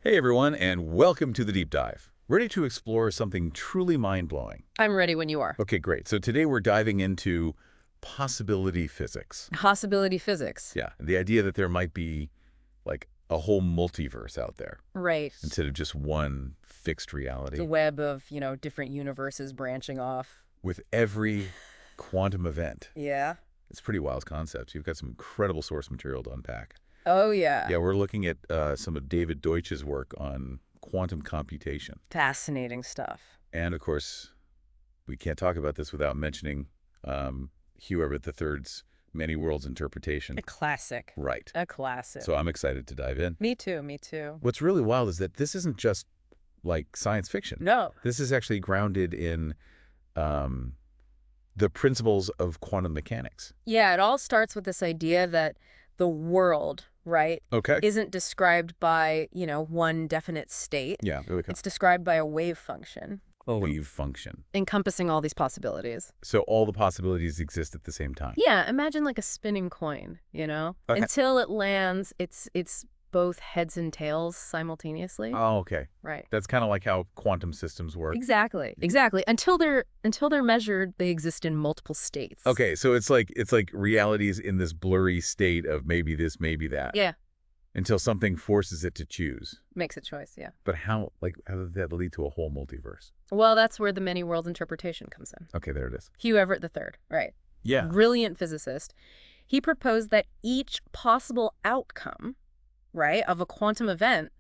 Hey everyone, and welcome to the Deep Dive. Ready to explore something truly mind-blowing? I'm ready when you are. Okay, great. So today we're diving into possibility physics. Possibility physics. Yeah, the idea that there might be like a whole multiverse out there Right. instead of just one fixed The reality web of, different universes branching off. with every quantum event. Yeah. It's a pretty wild concept. You've got some incredible source material to unpack. Oh, yeah. Yeah, we're looking at some of David Deutsch's work on quantum computation. Fascinating stuff. And, of course, we can't talk about this without mentioning Hugh Everett III's Many Worlds interpretation. A classic. Right. A classic. So I'm excited to dive in. Me too, me too. What's really wild is that this isn't just like science fiction. No. This is actually grounded in the principles of quantum mechanics. Yeah, it all starts with this idea that the world, right, Okay. isn't described by, one definite state. Yeah. It's described by a wave function, Wave function. encompassing all these possibilities. So all the possibilities exist at the same time. Yeah, imagine like a spinning coin, Okay. Until it lands, it's both heads and tails simultaneously. Oh, okay. Right. That's kind of like how quantum systems work. Exactly. Exactly. Until they're measured, they exist in multiple states. Okay, so it's like reality's in this blurry state of maybe this, maybe that. Yeah. Until something forces it to choose. Makes a choice, yeah. But how does that lead to a whole multiverse? Well, that's where the many worlds interpretation comes in. Okay, there it is. Hugh Everett III, right. Yeah. Brilliant physicist. He proposed that each possible outcome, right, of a quantum event,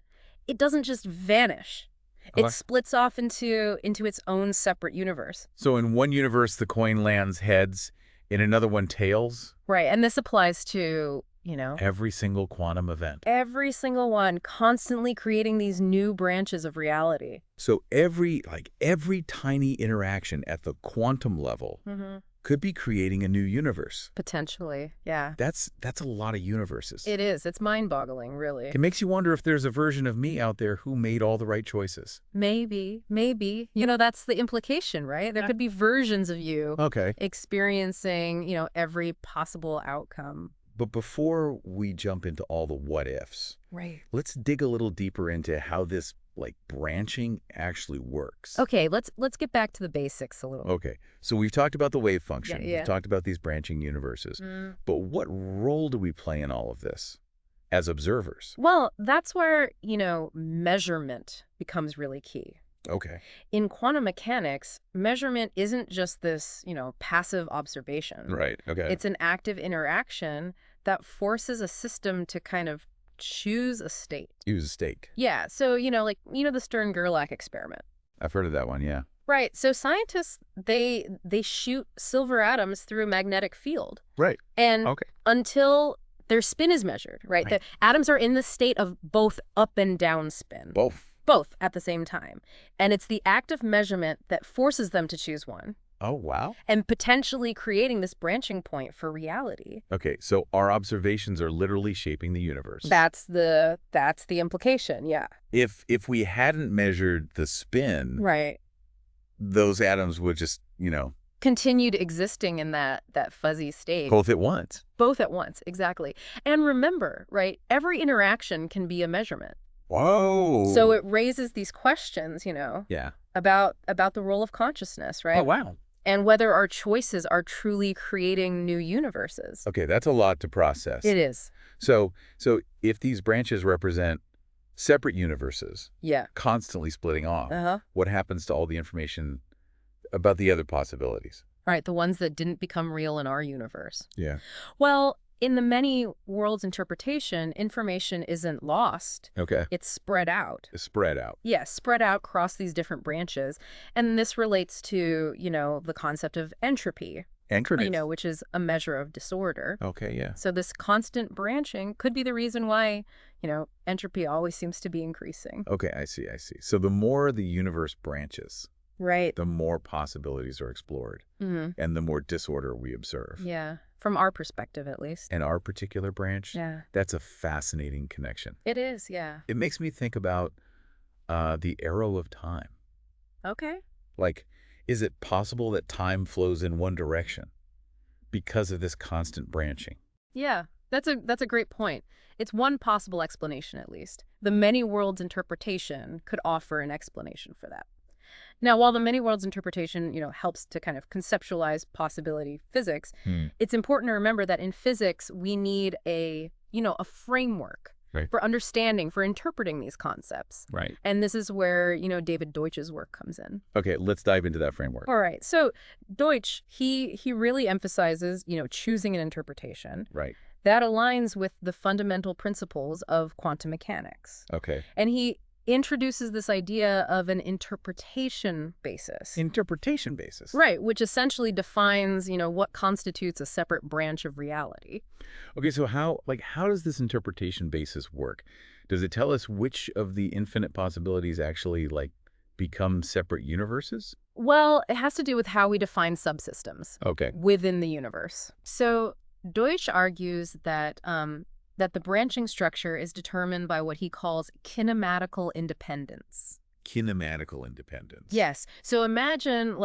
it doesn't just vanish. Okay. It splits off into its own separate universe. So in one universe, the coin lands heads. In another one, tails. Right. And this applies to, Every single quantum event. every single one, constantly creating these new branches of reality. So every tiny interaction at the quantum level could be creating a new universe. Potentially, yeah. That's a lot of universes. It is. It's mind-boggling, really. It makes you wonder if there's a version of me out there who made all the right choices. Maybe. That's the implication, right? There could be versions of you Okay. experiencing, every possible outcome. But before we jump into all the what ifs, Right. let's dig a little deeper into how this branching actually works. Okay, let's get back to the basics a little. Okay. So we've talked about the wave function. Yeah. We've talked about these branching universes. But what role do we play in all of this as observers? Well, that's where, measurement becomes really key. Okay. In quantum mechanics, measurement isn't just this, passive observation. Right. Okay. It's an active interaction that forces a system to kind of choose a state. Use a stake. Yeah, so, the Stern-Gerlach experiment. I've heard of that one, yeah. Right, so scientists, they shoot silver atoms through a magnetic field. Right. And Okay. until their spin is measured, right? Right. The atoms are in the state of both up and down spin. Both at the same time. And it's the act of measurement that forces them to choose one, Oh, wow. and potentially creating this branching point for reality. Okay, so our observations are literally shaping the universe. That's the implication, yeah. If we hadn't measured the spin, Right. those atoms would just, Continued existing in that fuzzy state. both at once. Both at once, exactly. And remember, right, every interaction can be a measurement. Whoa. So it raises these questions, Yeah. about the role of consciousness, right? Oh, wow. And whether our choices are truly creating new universes. Okay, that's a lot to process. It is. So if these branches represent separate universes, Yeah. constantly splitting off, Uh-huh. what happens to all the information about the other possibilities? Right, the ones that didn't become real in our universe. Yeah. Well, in the many worlds interpretation, information isn't lost. Okay. It's spread out. It's spread out. Yes, spread out across these different branches. And this relates to, the concept of entropy, Anchorage. which is a measure of disorder. Okay, yeah. So this constant branching could be the reason why, entropy always seems to be increasing. Okay, I see. So the more the universe branches, Right. the more possibilities are explored, and the more disorder we observe. Yeah. From our perspective, at least. And our particular branch, Yeah. that's a fascinating connection. It is, yeah. It makes me think about the arrow of time. Okay. Like, is it possible that time flows in one direction because of this constant branching? Yeah. That's a great point. It's one possible explanation, at least. The many worlds interpretation could offer an explanation for that. Now, while the many worlds interpretation, helps to kind of conceptualize possibility physics, it's important to remember that in physics, we need a framework Right. for understanding, for interpreting these concepts. Right. And this is where, David Deutsch's work comes in. Okay, let's dive into that framework. All right. So Deutsch, he really emphasizes, choosing an interpretation Right. that aligns with the fundamental principles of quantum mechanics. Okay. And he introduces this idea of an interpretation basis. Interpretation basis. Right, which essentially defines, what constitutes a separate branch of reality. Okay, so how does this interpretation basis work? Does it tell us which of the infinite possibilities actually become separate universes? Well, it has to do with how we define subsystems Okay. within the universe. So Deutsch argues that that the branching structure is determined by what he calls kinematical independence. Kinematical independence. Yes. So imagine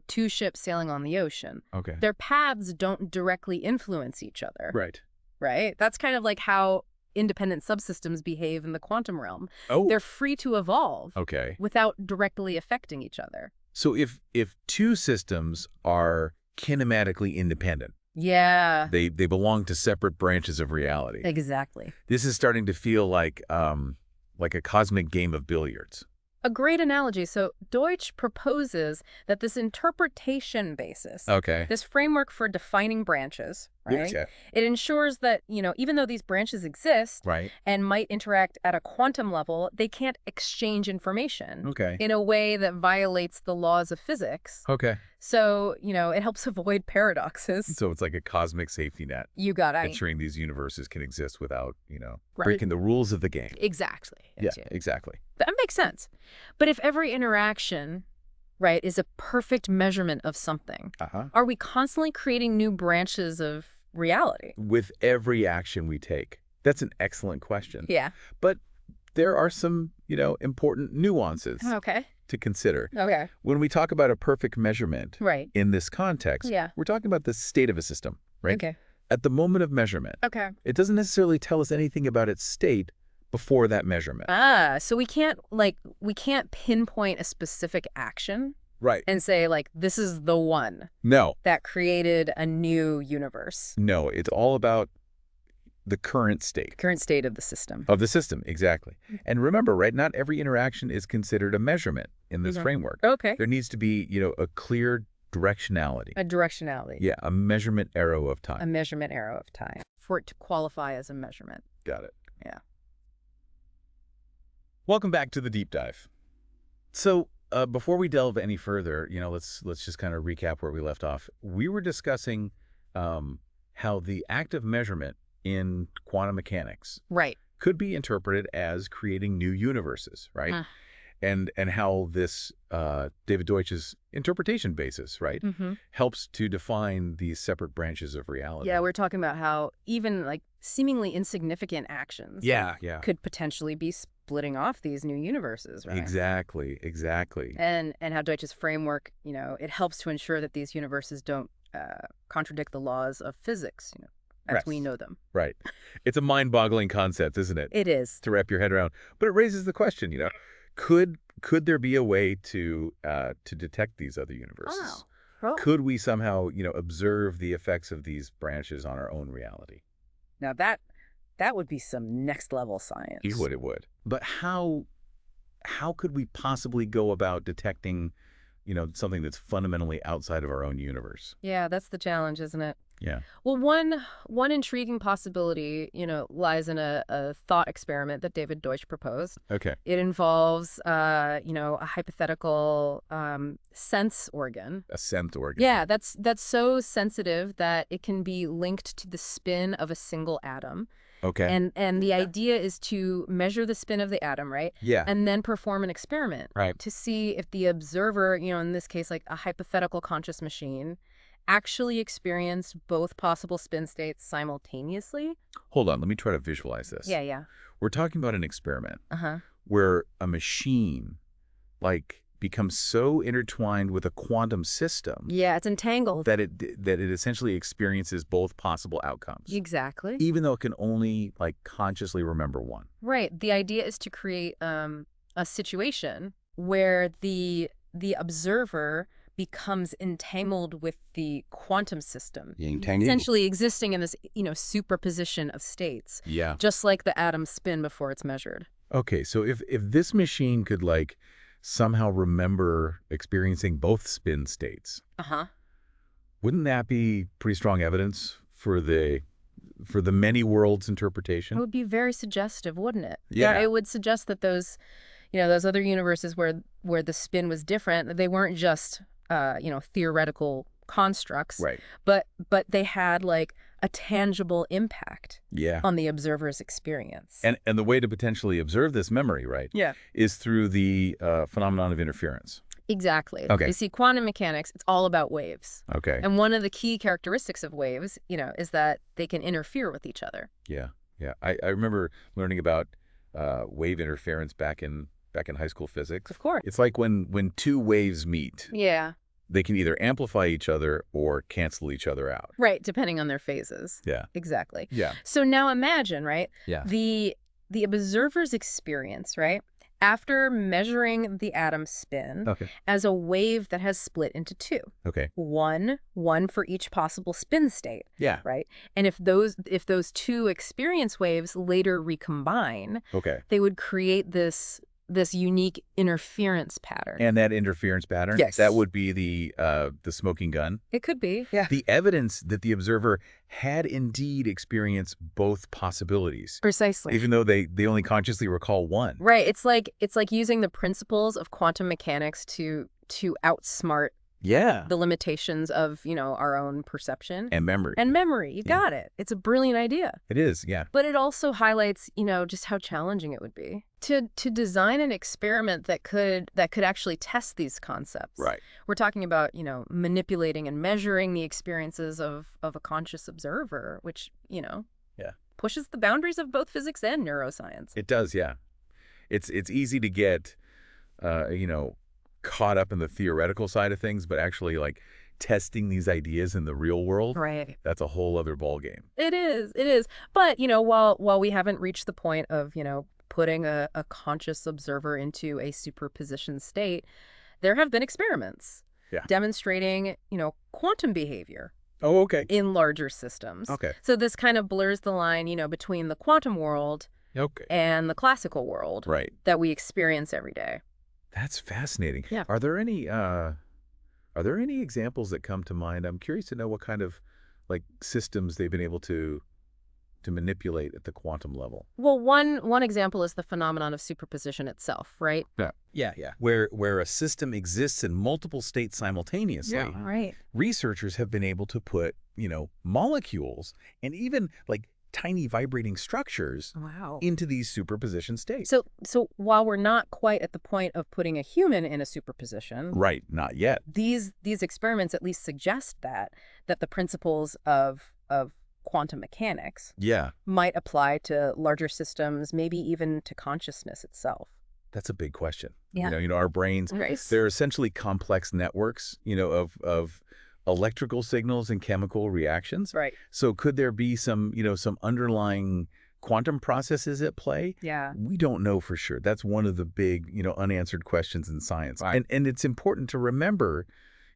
two ships sailing on the ocean. Okay. Their paths don't directly influence each other. Right. Right? That's kind of like how independent subsystems behave in the quantum realm. Oh. They're free to evolve Okay. without directly affecting each other. So if two systems are kinematically independent, Yeah. they belong to separate branches of reality. Exactly. This is starting to feel like a cosmic game of billiards. A great analogy. So Deutsch proposes that this interpretation basis, Okay. this framework for defining branches, right? Yeah. It ensures that, even though these branches exist Right. and might interact at a quantum level, they can't exchange information Okay. in a way that violates the laws of physics. Okay. So, it helps avoid paradoxes. So it's like a cosmic safety net, You got it. ensuring these universes can exist without, Right. breaking the rules of the game. Exactly. Yeah, exactly. That makes sense. But if every interaction, right, is a perfect measurement of something, Uh-huh. are we constantly creating new branches of reality? With every action we take? That's an excellent question. Yeah. But there are some, important nuances Okay. to consider. Okay. When we talk about a perfect measurement Right. in this context, Yeah. we're talking about the state of a system, right? Okay. At the moment of measurement, Okay. it doesn't necessarily tell us anything about its state before that measurement. So we can't pinpoint a specific action Right. and say this is the one No. that created a new universe. No, it's all about the current state Current state of the system. of the system. Exactly. And remember, right, not every interaction is considered a measurement in this Mhm. framework. Okay. There needs to be, a clear directionality. A directionality. Yeah, a measurement arrow of A time. measurement arrow of time for it to qualify as a measurement. Got it. Yeah. Welcome back to the deep dive. So before we delve any further, let's just kind of recap where we left off. We were discussing how the act of measurement in quantum mechanics Right. could be interpreted as creating new universes, right? And how this David Deutsch's interpretation basis, right, Mm-hmm. helps to define these separate branches of reality. Yeah, we're talking about how even seemingly insignificant actions yeah. could potentially be splitting off these new universes, right? Exactly. And how Deutsch's framework, it helps to ensure that these universes don't contradict the laws of physics, as Right. we know them. Right. It's a mind-boggling concept, isn't it? It is. To wrap your head around. But it raises the question, could there be a way to detect these other universes? Oh. Could we somehow, observe the effects of these branches on our own reality? Now that would be some next level science. It would. But how could we possibly go about detecting, something that's fundamentally outside of our own universe? Yeah, that's the challenge, isn't it? Yeah. Well, one intriguing possibility, lies in a thought experiment that David Deutsch proposed. Okay. It involves, a hypothetical sense organ. A scent organ. Yeah, that's so sensitive that it can be linked to the spin of a single atom. Okay. And the idea is to measure the spin of the atom, right? Yeah. And then perform an experiment Right. to see if the observer, in this case, a hypothetical conscious machine, actually experienced both possible spin states simultaneously. Hold on. Let me try to visualize this. Yeah. We're talking about an experiment Uh-huh. where a machine, becomes so intertwined with a quantum system Yeah, it's entangled. that it essentially experiences both possible outcomes, Exactly. even though it can only like consciously remember one. Right. The idea is to create a situation where the observer becomes entangled with the quantum system, essentially existing in this, superposition of states, Yeah. just like the atom spin before it's measured. Okay, so if this machine could like somehow remember experiencing both spin states, Uh-huh. wouldn't that be pretty strong evidence for the many worlds It interpretation? would be very suggestive, wouldn't it? Yeah. It would suggest that those other universes where the spin was different, they weren't just theoretical constructs, Right. but they had like a tangible impact Yeah. on the observer's experience. And the way to potentially observe this memory, right, Yeah. is through the phenomenon of interference. Exactly. Okay. You see, quantum mechanics, it's all about waves. Okay. And one of the key characteristics of waves, is that they can interfere with each other. Yeah. Yeah. I remember learning about wave interference back in high school physics. Of course. It's like when two waves meet, Yeah. they can either amplify each other or cancel each other out. Right, depending on their phases. Yeah. Exactly. Yeah. So now imagine, right? Yeah. The observer's experience, right? After measuring the atom spin Okay. as a wave that has split into two. Okay. One for each possible spin state, Yeah. right? And if those two experience waves later recombine, Okay. they would create this unique interference pattern. And that interference pattern, Yes. that would be the smoking gun. It could be. Yeah. The evidence that the observer had indeed experienced both possibilities, Precisely. even though they only consciously recall one. Right. It's like using the principles of quantum mechanics to outsmart Yeah. the limitations of, our own perception And memory. and memory. You got it. It's a brilliant idea. It is, yeah. But it also highlights, just how challenging it would be to design an experiment that could actually test these concepts. Right. We're talking about, manipulating and measuring the experiences of a conscious observer, which, Yeah. pushes the boundaries of both physics and neuroscience. It does, yeah. It's easy to get, caught up in the theoretical side of things, but actually like testing these ideas in the real world, Right. that's a whole other ballgame. It is. But, while we haven't reached the point of, putting a conscious observer into a superposition state, there have been experiments demonstrating, quantum behavior Oh, okay. in larger systems. Okay. So this kind of blurs the line, between the quantum world Okay. and the classical world Right. that we experience every day. That's fascinating. Yeah. Are there any examples that come to mind? I'm curious to know what kind of like systems they've been able to manipulate at the quantum level. Well, one example is the phenomenon of superposition itself, right? Yeah. Where a system exists in multiple states simultaneously. All right. Researchers have been able to put, molecules and even like tiny vibrating structures Wow. into these superposition states. So while we're not quite at the point of putting a human in a superposition, Right, not yet. these experiments at least suggest that the principles of quantum mechanics Yeah, might apply to larger systems, maybe even to consciousness itself. that's a big question. Yeah. Our brains, Right. they're essentially complex networks, of electrical signals and chemical reactions. Right. So could there be some underlying quantum processes at play? Yeah. We don't know for sure. That's one of the big, unanswered questions in science. Right. And it's important to remember,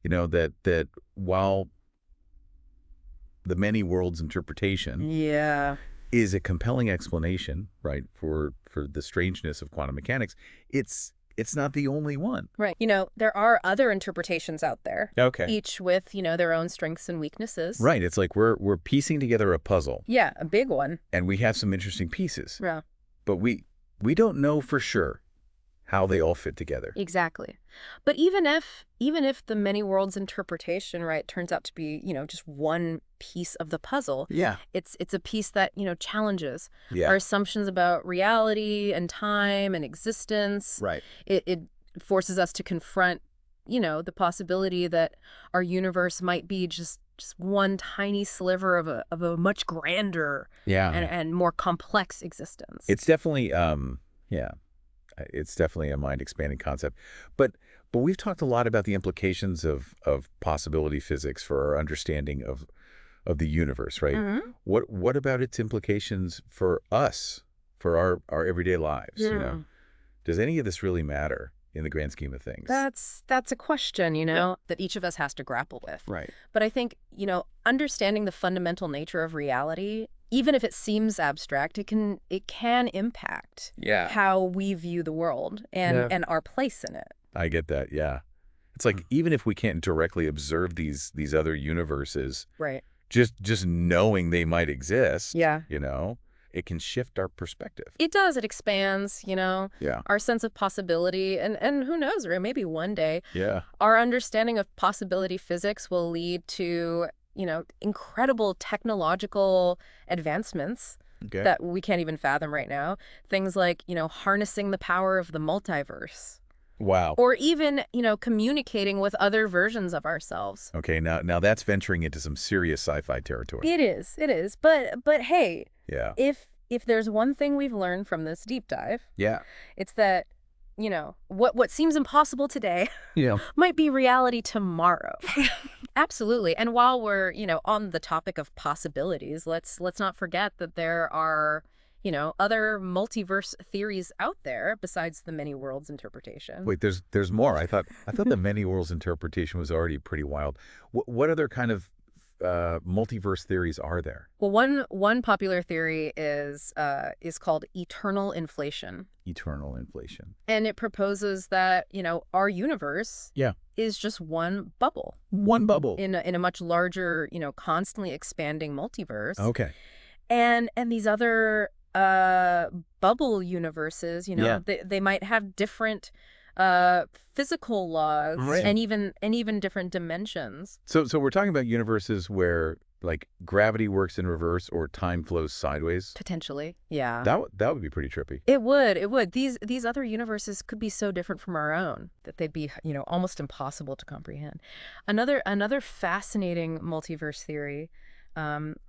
that while the many worlds interpretation Yeah. is a compelling explanation, right, for the strangeness of quantum mechanics, it's not the only one. Right. There are other interpretations out there, Okay. each with, their own strengths and weaknesses. Right. It's like we're piecing together a puzzle, Yeah, a big one. and we have some interesting pieces, Yeah. but we don't know for sure how they all fit together. Exactly. But even if the many worlds interpretation, right, turns out to be, just one piece of the puzzle, Yeah. it's a piece that, challenges Yeah. our assumptions about reality and time and existence. Right. It forces us to confront, the possibility that our universe might be just one tiny sliver of a much grander Yeah. and more complex existence. It's definitely It's definitely a mind-expanding concept. But we've talked a lot about the implications of possibility physics for our understanding of the universe, right? Hmm. What about its implications for us, for our everyday lives, you know? Does any of this really matter in the grand scheme of things? That's a question, that each of us has to grapple with. Right. But I think, understanding the fundamental nature of reality, even if it seems abstract, it can impact Yeah. how we view the world and Yeah. and our place in it. I get that, yeah. It's like even if we can't directly observe these other universes, Right. just knowing they might exist, Yeah. it can shift our perspective. It does. It expands, Yeah. our sense of possibility. And who knows, right? Maybe one day Yeah. our understanding of possibility physics will lead to, incredible technological advancements Okay. that we can't even fathom right now. Things like, harnessing the power of the multiverse, Wow. or even, communicating with other versions of ourselves. Okay, now that's venturing into some serious sci-fi territory. It is. It is. But hey, Yeah. if there's one thing we've learned from this deep dive, Yeah. it's that, what seems impossible today Yeah. might be reality tomorrow. Absolutely. And while we're, on the topic of possibilities, let's not forget that there are, other multiverse theories out there besides the many worlds interpretation. Wait, there's more. I thought the many worlds interpretation was already pretty wild. What other kind of multiverse theories are there? Well, one popular theory is called eternal inflation. Eternal inflation. And it proposes that, our universe Yeah. is just one bubble One bubble. in a much larger, constantly expanding multiverse. Okay. And these other bubble universes, Yeah. they might have different physical laws, Right. and even different dimensions. So we're talking about universes where like gravity works in reverse or time flows sideways. Potentially. Yeah. That would be pretty trippy. It would. These other universes could be so different from our own that they'd be, almost impossible to comprehend. Another fascinating multiverse theory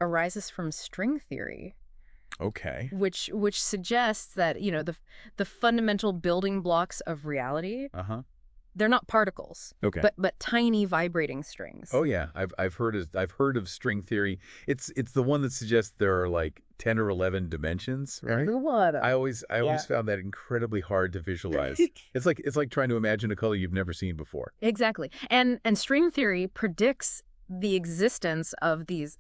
arises from string theory, Okay. which suggests that, the fundamental building blocks of reality, Uh-huh. they're not particles, Okay. but tiny vibrating strings. Oh yeah, I've heard of string theory. It's the one that suggests there are like 10 or 11 dimensions, right? What? I always found that incredibly hard to visualize. It's like trying to imagine a color you've never seen before. Exactly. And string theory predicts the existence of these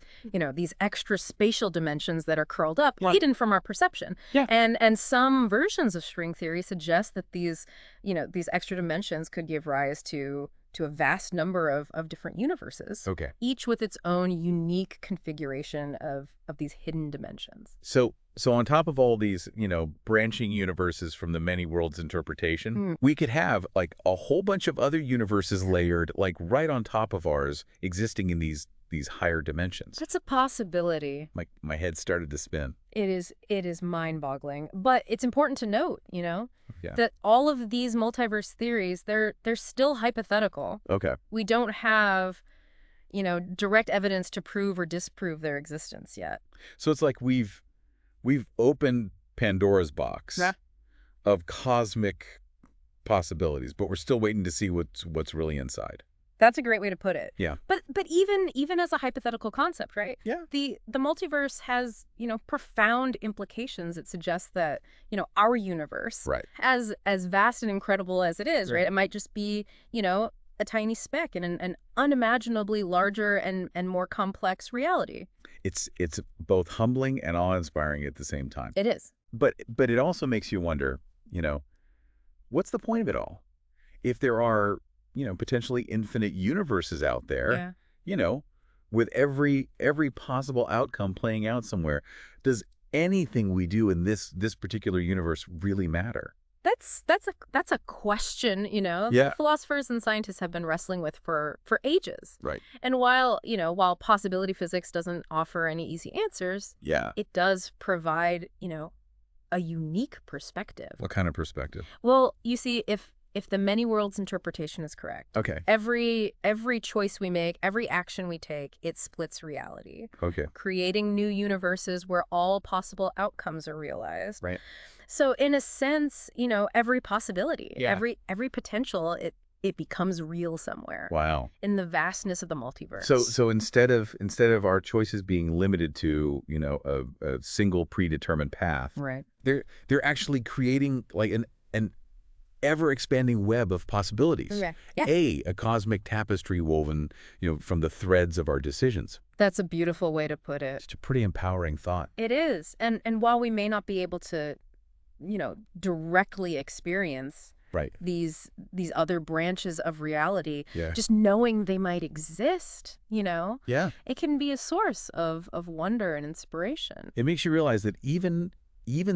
extra spatial dimensions that are curled up, Right. hidden from our perception. Yeah. And some versions of string theory suggest that these extra dimensions could give rise to a vast number of different universes, Okay. each with its own unique configuration of these hidden dimensions. So on top of all these, branching universes from the many worlds interpretation, we could have like a whole bunch of other universes layered like right on top of ours existing in these higher dimensions. That's a possibility. My head started to spin. It is mind-boggling, but it's important to note, Yeah. that all of these multiverse theories, they're still hypothetical. Okay. We don't have, direct evidence to prove or disprove their existence yet. So it's like we've opened Pandora's box Yeah. of cosmic possibilities, but we're still waiting to see what's really inside. That's a great way to put it. Yeah. But even as a hypothetical concept, right? Yeah. The multiverse has, profound implications. It suggests that, our universe, Right. as vast and incredible as it is, Right. right? It might just be, a tiny speck in an unimaginably larger and more complex reality. It's both humbling and awe-inspiring at the same time. It is. But it also makes you wonder, what's the point of it all? If there are, potentially infinite universes out there, Yeah. With every possible outcome playing out somewhere, does anything we do in this particular universe really matter? That's a question, Yeah. philosophers and scientists have been wrestling with for ages. Right. And while possibility physics doesn't offer any easy answers, Yeah. it does provide, a unique perspective. What kind of perspective? Well, you see, if the many worlds interpretation is correct, Okay. every choice we make, every action we take, it splits reality, Okay. creating new universes where all possible outcomes are realized. Right. So in a sense, every possibility, Yeah. every potential, it becomes real somewhere Wow. in the vastness of the multiverse. So instead of our choices being limited to, a single predetermined path, Right. they're actually creating like an ever-expanding web of possibilities. Correct. Yeah. A cosmic tapestry woven, from the threads of our decisions. That's a beautiful way to put it. It's a pretty empowering thought. It is. And while we may not be able to, directly experience Right. these other branches of reality, Yeah. just knowing they might exist, Yeah. it can be a source of wonder and inspiration. It makes you realize that even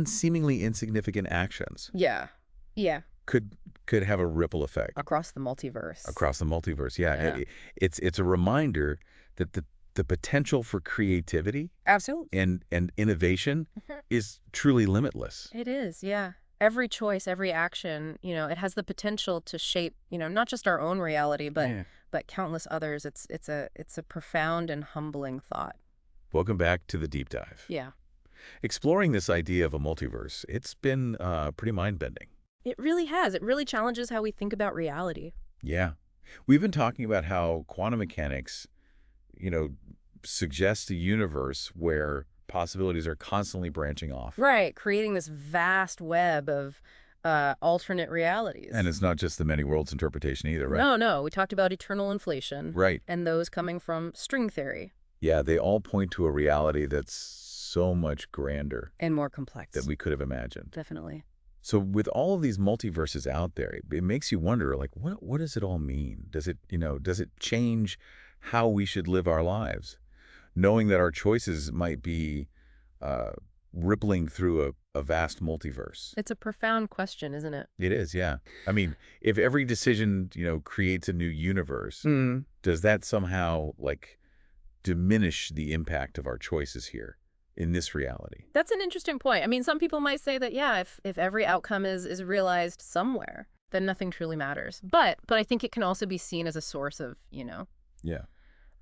seemingly insignificant actions Yeah. Yeah. could have a ripple effect Across the multiverse. across the multiverse. Yeah. Yeah. It's a reminder that the potential for creativity Absolutely. and innovation is truly limitless. It is, yeah. Every choice, every action, it has the potential to shape, not just our own reality, Yeah. but countless others. It's a profound and humbling thought. Welcome back to the deep dive. Yeah. Exploring this idea of a multiverse, it's been pretty mind-bending. It really has. It really challenges how we think about reality. Yeah. We've been talking about how quantum mechanics, suggests a universe where possibilities are constantly branching off. Right, creating this vast web of alternate realities. And it's not just the many worlds interpretation either, right? No. We talked about eternal inflation. Right. And those coming from string theory. Yeah, they all point to a reality that's so much grander And more complex. than we could have imagined. Definitely. So with all of these multiverses out there, it makes you wonder, like, what does it all mean? Does it change how we should live our lives? Knowing that our choices might be rippling through a vast multiverse. It's a profound question, isn't it? It is, yeah. I mean, if every decision, creates a new universe, does that somehow, like, diminish the impact of our choices here in this reality? That's an interesting point. I mean, some people might say that, yeah, if every outcome is realized somewhere, then nothing truly matters. But I think it can also be seen as a source of, Yeah.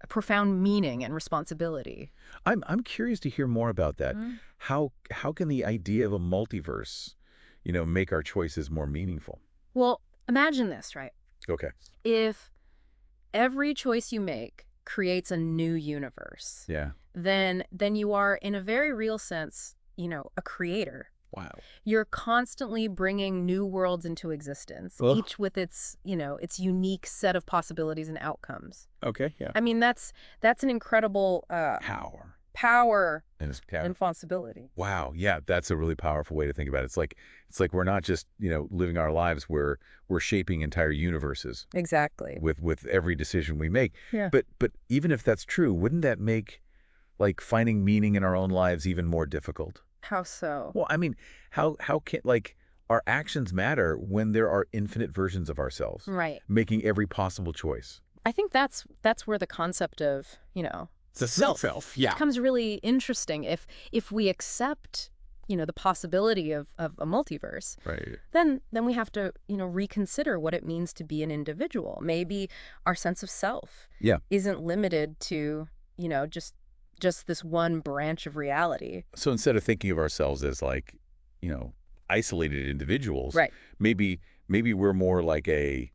a profound meaning and responsibility. I'm curious to hear more about that. Mhm. How can the idea of a multiverse, make our choices more meaningful? Well, imagine this, right? Okay. If every choice you make creates a new universe, Yeah. then you are, in a very real sense, a creator. Wow. You're constantly bringing new worlds into existence, Ugh. each with its unique set of possibilities and outcomes. Okay. Yeah. I mean, that's an incredible power And and responsibility. wow. Yeah. That's a really powerful way to think about it. It's like we're not just, living our lives. We're shaping entire universes Exactly. with every decision we make. Yeah. But even if that's true, wouldn't that make, like, finding meaning in our own lives even more difficult? How so? Well, I mean, how can, like, our actions matter when there are infinite versions of ourselves, Right. making every possible choice? I think that's where the concept of, It's a self becomes really interesting. If we accept, the possibility of a multiverse, Right. then we have to, reconsider what it means to be an individual. Maybe our sense of self Yeah. isn't limited to, just this one branch of reality. So instead of thinking of ourselves as, like, isolated individuals, Right. maybe we're more like a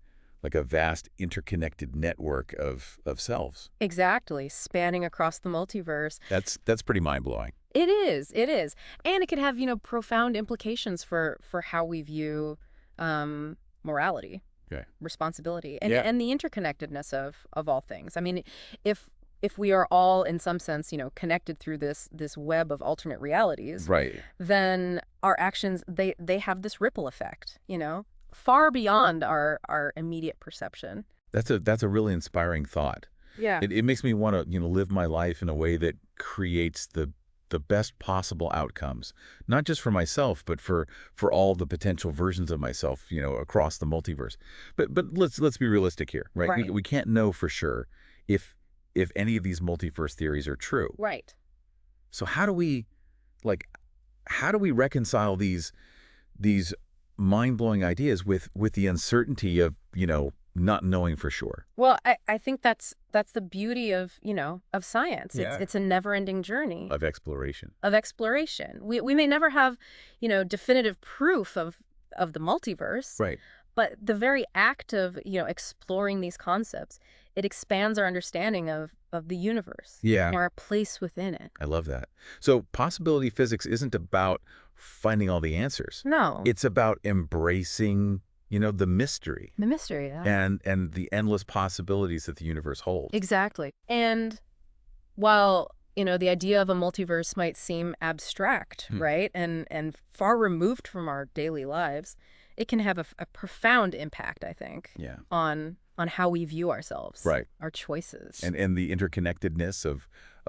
vast interconnected network of selves. Exactly. Spanning across the multiverse. That's pretty mind-blowing. It is. And it could have, profound implications for how we view morality, Okay. responsibility, and Yeah. and the interconnectedness of all things. I mean, if we are all in some sense, connected through this web of alternate realities, Right. then our actions they have this ripple effect, far beyond our immediate perception. That's a really inspiring thought. Yeah. It makes me want to, live my life in a way that creates the best possible outcomes, not just for myself, but for all the potential versions of myself, across the multiverse. But let's be realistic here, right? Right. We can't know for sure if any of these multiverse theories are true. Right. So how do we reconcile these mind-blowing ideas with the uncertainty of, not knowing for sure. Well, I think that's the beauty of, of science. Yeah. It's a never-ending journey Of exploration. of exploration. We may never have, definitive proof of the multiverse, Right. but the very act of, exploring these concepts, it expands our understanding of the universe Yeah. and our place within it. I love that. So possibility physics isn't about finding all the answers. No, It's about embracing, the mystery the mystery, yeah. and the endless possibilities that the universe holds. Exactly. And while, the idea of a multiverse might seem abstract, right, and far removed from our daily lives, it can have a profound impact, I think, Yeah. on how we view ourselves, Right. our choices. And the interconnectedness of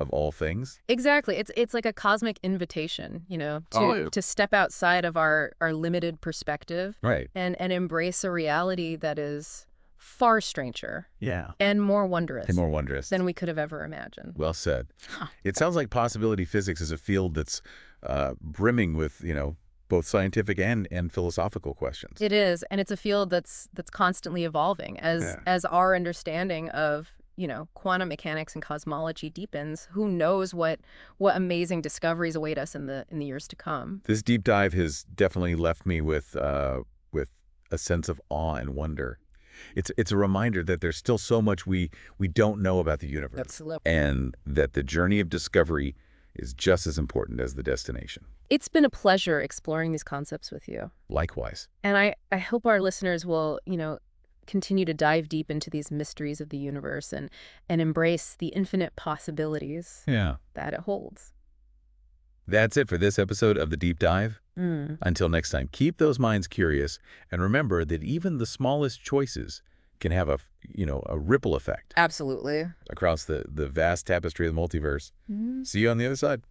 all things. Exactly. It's like a cosmic invitation, to step outside of our limited perspective Right. and embrace a reality that is far stranger Yeah. and more wondrous And more wondrous. than we could have ever imagined. Well said. Huh. It sounds like possibility physics is a field that's brimming with, both scientific and philosophical questions. It is, and it's a field that's constantly evolving as our understanding of, quantum mechanics and cosmology deepens. Who knows what amazing discoveries await us in the years to come. This deep dive has definitely left me with a sense of awe and wonder. It's a reminder that there's still so much we don't know about the universe. Absolutely. And that the journey of discovery is just as important as the destination. It's been a pleasure exploring these concepts with you. Likewise. And I hope our listeners will, continue to dive deep into these mysteries of the universe and embrace the infinite possibilities Yeah. that it holds. That's it for this episode of The Deep Dive. Until next time, keep those minds curious and remember that even the smallest choices can have a ripple effect Absolutely. across the vast tapestry of the multiverse. See you on the other side.